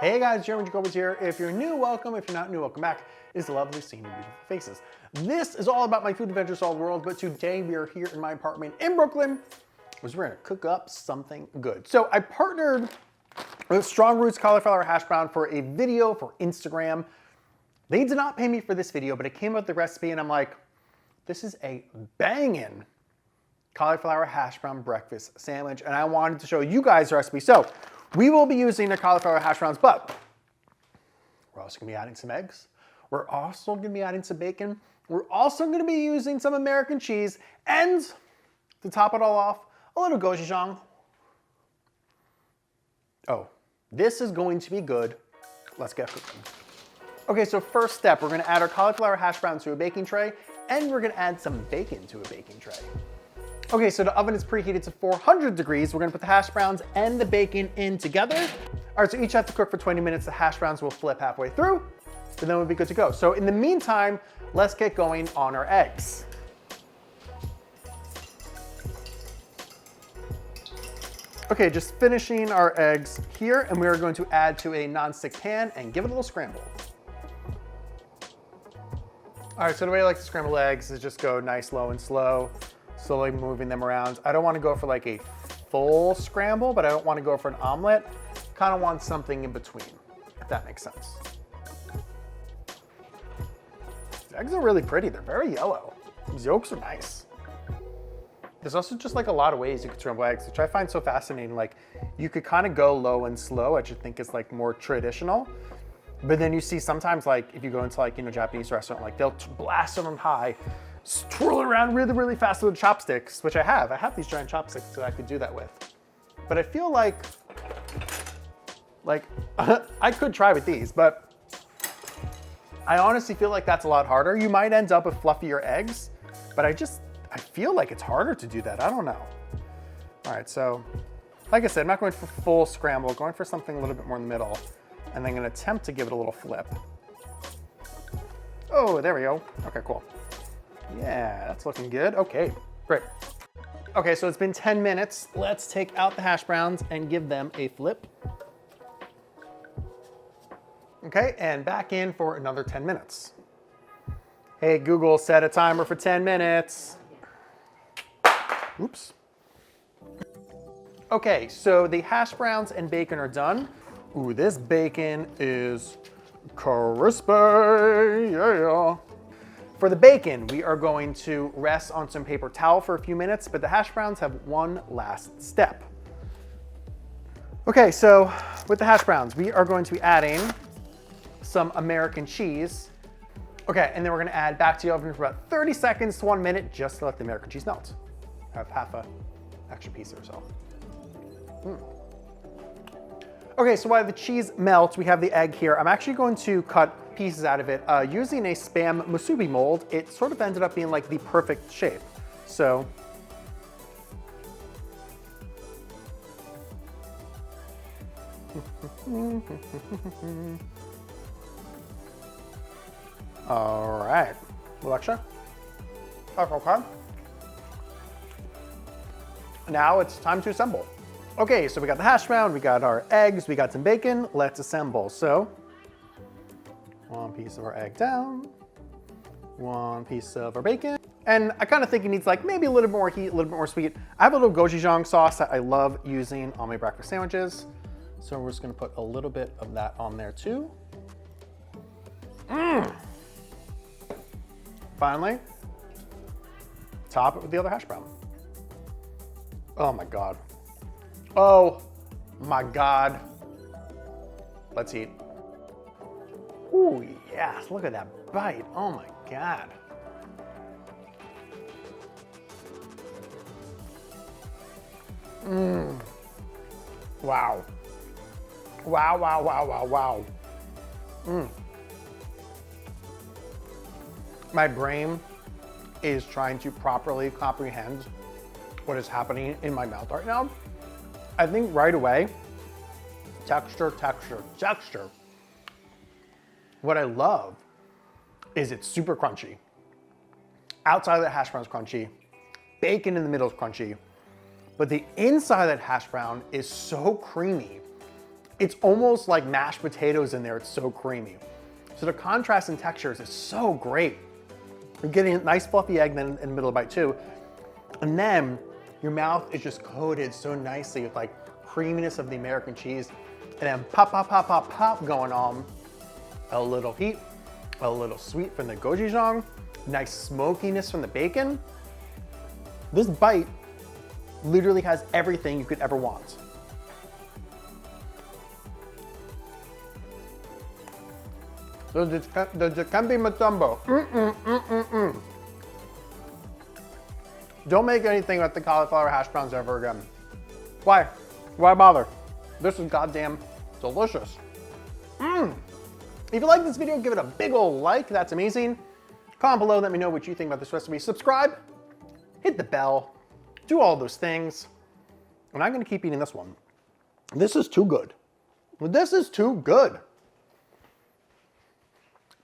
Hey guys, Jeremy Jacobowitz here. If you're new, welcome. If you're not new, welcome back. It's lovely seeing your beautiful faces. This is all about my food adventures all over the world, but today we are here in my apartment in Brooklyn, because we're gonna cook up something good. So I partnered with Strong Roots Cauliflower Hashbrown for a video for Instagram. They did not pay me for this video, but it came with the recipe and I'm like, this is a banging cauliflower hash brown breakfast sandwich, and I wanted to show you guys the recipe. So we will be using the cauliflower hash browns, but we're also gonna be adding some eggs. We're also gonna be adding some bacon. We're also gonna be using some American cheese, and to top it all off, a little gochujang. Oh, this is going to be good. Let's get cooking. Okay, so first step, we're gonna add our cauliflower hash browns to a baking tray, and we're gonna add some bacon to a baking tray. Okay, so the oven is preheated to 400 degrees. We're gonna put the hash browns and the bacon in together. All right, so each have to cook for 20 minutes. The hash browns will flip halfway through, and then we'll be good to go. So in the meantime, let's get going on our eggs. Okay, just finishing our eggs here, and we are going to add to a non-stick pan and give it a little scramble. All right, so the way I like to scramble eggs is just go nice, low, and slow. Slowly moving them around. I don't want to go for like a full scramble, but I don't want to go for an omelet. Kind of want something in between, if that makes sense. The eggs are really pretty. They're very yellow. These yolks are nice. There's also just like a lot of ways you could scramble eggs, which I find so fascinating. Like you could kind of go low and slow, which I think is like more traditional. But then you see sometimes like if you go into like, Japanese restaurant, like they'll blast them on high, twirl it around really, really fast with chopsticks, which I have. I have these giant chopsticks that I could do that with. But I feel like I could try with these, but I honestly feel like that's a lot harder. You might end up with fluffier eggs, but I feel like it's harder to do that. I don't know. All right, so like I said, I'm not going for full scramble, going for something a little bit more in the middle, and then I'm gonna attempt to give it a little flip. Oh, there we go. Okay, cool. Yeah, that's looking good. Okay, great. Okay, so it's been 10 minutes. Let's take out the hash browns and give them a flip. Okay, and back in for another 10 minutes. Hey, Google, set a timer for 10 minutes. Oops. Okay, so the hash browns and bacon are done. Ooh, this bacon is crispy, yeah. For the bacon, we are going to rest on some paper towel for a few minutes, but the hash browns have one last step. Okay, so with the hash browns, we are going to be adding some American cheese. Okay, and then we're gonna add back to the oven for about 30 seconds to 1 minute, just to let the American cheese melt. I have half a extra piece or so. Okay, so while the cheese melts, we have the egg here. I'm actually going to cut pieces out of it. Using a Spam musubi mold, it sort of ended up being like the perfect shape. So, all right, a little extra. Okay. Now it's time to assemble. Okay, so we got the hash brown, we got our eggs, we got some bacon. Let's assemble. So, one piece of our egg down, one piece of our bacon. And I kind of think it needs like maybe a little bit more heat, a little bit more sweet. I have a little gochujang sauce that I love using on my breakfast sandwiches. So we're just gonna put a little bit of that on there too. Finally, top it with the other hash brown. Oh my God. Oh my God. Let's eat. Ooh, yes, look at that bite. Oh my God. Wow. Wow, wow, wow, wow, wow. My brain is trying to properly comprehend what is happening in my mouth right now. I think right away, texture, texture, texture. What I love is it's super crunchy. Outside of the hash brown is crunchy. Bacon in the middle is crunchy. But the inside of that hash brown is so creamy It's almost like mashed potatoes in there. It's so creamy. So the contrast in textures is so great. You're getting a nice fluffy egg then in the middle of the bite too. And then your mouth is just coated so nicely with like creaminess of the American cheese. And then pop, pop, pop, pop, pop going on. A little heat, a little sweet from the gochujang, nice smokiness from the bacon. This bite literally has everything you could ever want. The Dikembe Mutombo. Don't make anything like the cauliflower hash browns ever again. Why? Why bother? This is goddamn delicious. If you like this video, give it a big ol' like. That's amazing. Comment below, let me know what you think about this recipe. Subscribe, hit the bell, do all those things. And I'm gonna keep eating this one. This is too good. This is too good.